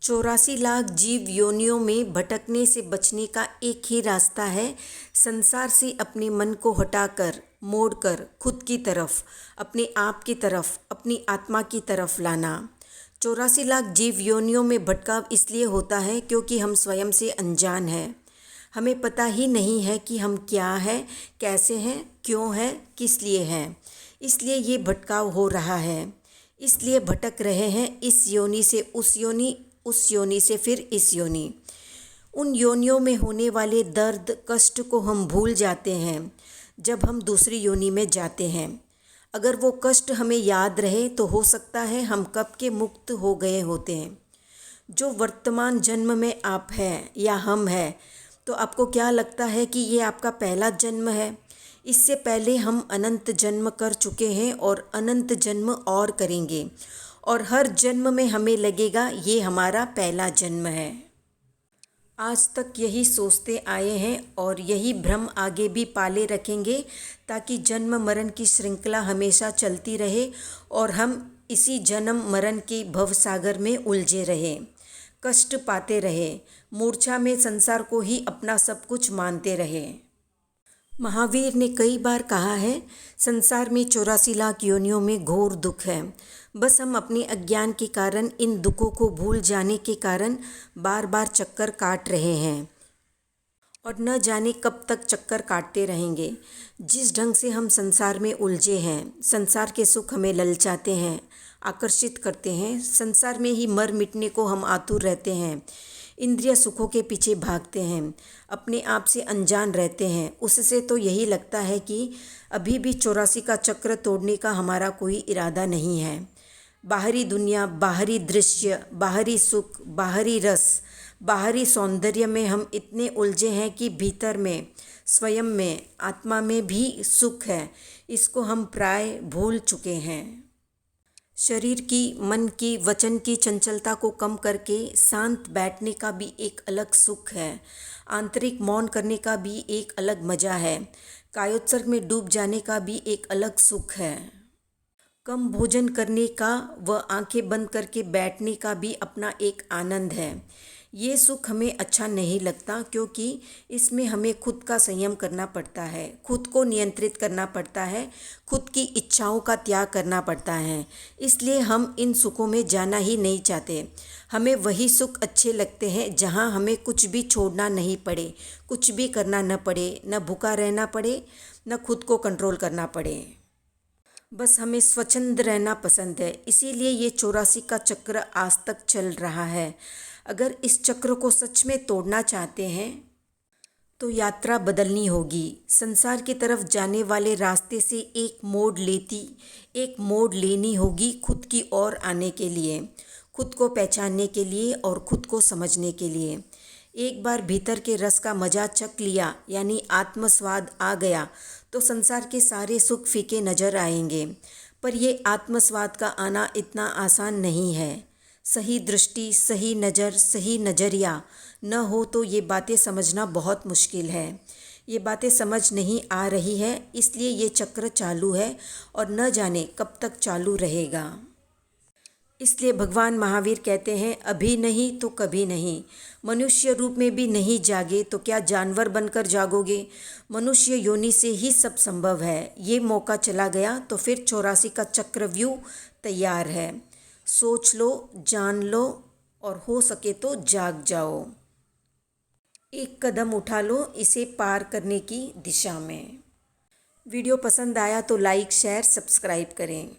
84 लाख जीव योनियों में भटकने से बचने का एक ही रास्ता है, संसार से अपने मन को हटाकर, मोड़कर खुद की तरफ, अपने आप की तरफ, अपनी आत्मा की तरफ लाना। 84 लाख जीव योनियों में भटकाव इसलिए होता है क्योंकि हम स्वयं से अनजान हैं। हमें पता ही नहीं है कि हम क्या हैं, कैसे हैं, क्यों हैं, किस लिए हैं। इसलिए ये भटकाव हो रहा है। इसलिए भटक रहे हैं इस योनि से उस योनि से फिर इस योनि। उन योनियों में होने वाले दर्द, कष्ट को हम भूल जाते हैं जब हम दूसरी योनि में जाते हैं। अगर वो कष्ट हमें याद रहे तो हो सकता है हम कब के मुक्त हो गए होते हैं। जो वर्तमान जन्म में आप हैं या हम हैं, तो आपको क्या लगता है कि ये आपका पहला जन्म है? इससे पहले हम अनंत जन्म कर चुके हैं और अनंत जन्म और करेंगे, और हर जन्म में हमें लगेगा ये हमारा पहला जन्म है। आज तक यही सोचते आए हैं और यही भ्रम आगे भी पाले रखेंगे, ताकि जन्म मरण की श्रृंखला हमेशा चलती रहे और हम इसी जन्म मरण के भवसागर में उलझे रहें, कष्ट पाते रहें, मूर्छा में संसार को ही अपना सब कुछ मानते रहें। महावीर ने कई बार कहा है, संसार में 84 लाख योनियों में घोर दुख है। बस हम अपने अज्ञान के कारण, इन दुखों को भूल जाने के कारण बार बार चक्कर काट रहे हैं और न जाने कब तक चक्कर काटते रहेंगे। जिस ढंग से हम संसार में उलझे हैं, संसार के सुख हमें ललचाते हैं, आकर्षित करते हैं, संसार में ही मर मिटने को हम आतुर रहते हैं, इंद्रिय सुखों के पीछे भागते हैं, अपने आप से अनजान रहते हैं। उससे तो यही लगता है कि अभी भी 84 का चक्र तोड़ने का हमारा कोई इरादा नहीं है। बाहरी दुनिया, बाहरी दृश्य, बाहरी सुख, बाहरी रस, बाहरी सौंदर्य में हम इतने उलझे हैं कि भीतर में, स्वयं में, आत्मा में भी सुख है, इसको हम प्राय भूल चुके हैं। शरीर की, मन की, वचन की चंचलता को कम करके शांत बैठने का भी एक अलग सुख है। आंतरिक मौन करने का भी एक अलग मज़ा है। कायोत्सर्ग में डूब जाने का भी एक अलग सुख है। कम भोजन करने का व आंखें बंद करके बैठने का भी अपना एक आनंद है। ये सुख हमें अच्छा नहीं लगता, क्योंकि इसमें हमें खुद का संयम करना पड़ता है, खुद को नियंत्रित करना पड़ता है, खुद की इच्छाओं का त्याग करना पड़ता है। इसलिए हम इन सुखों में जाना ही नहीं चाहते। हमें वही सुख अच्छे लगते हैं जहाँ हमें कुछ भी छोड़ना नहीं पड़े, कुछ भी करना न पड़े, न भूखा रहना पड़े, न खुद को कंट्रोल करना पड़े। बस हमें स्वच्छंद रहना पसंद है। इसीलिए ये 84 का चक्र आज तक चल रहा है। अगर इस चक्र को सच में तोड़ना चाहते हैं तो यात्रा बदलनी होगी। संसार की तरफ जाने वाले रास्ते से एक मोड़ लेनी होगी खुद की ओर आने के लिए, खुद को पहचानने के लिए और खुद को समझने के लिए। एक बार भीतर के रस का मजा चख लिया, यानी आत्मस्वाद आ गया, तो संसार के सारे सुख फीके नजर आएंगे। पर ये आत्मस्वाद का आना इतना आसान नहीं है। सही दृष्टि, सही नज़र, सही नज़रिया न हो तो ये बातें समझना बहुत मुश्किल है। ये बातें समझ नहीं आ रही है, इसलिए ये चक्र चालू है और न जाने कब तक चालू रहेगा। इसलिए भगवान महावीर कहते हैं, अभी नहीं तो कभी नहीं। मनुष्य रूप में भी नहीं जागे तो क्या जानवर बनकर जागोगे? मनुष्य योनि से ही सब संभव है। ये मौका चला गया तो फिर 84 का चक्रव्यूह तैयार है। सोच लो, जान लो और हो सके तो जाग जाओ। एक कदम उठा लो इसे पार करने की दिशा में। वीडियो पसंद आया तो लाइक, शेयर, सब्सक्राइब करें।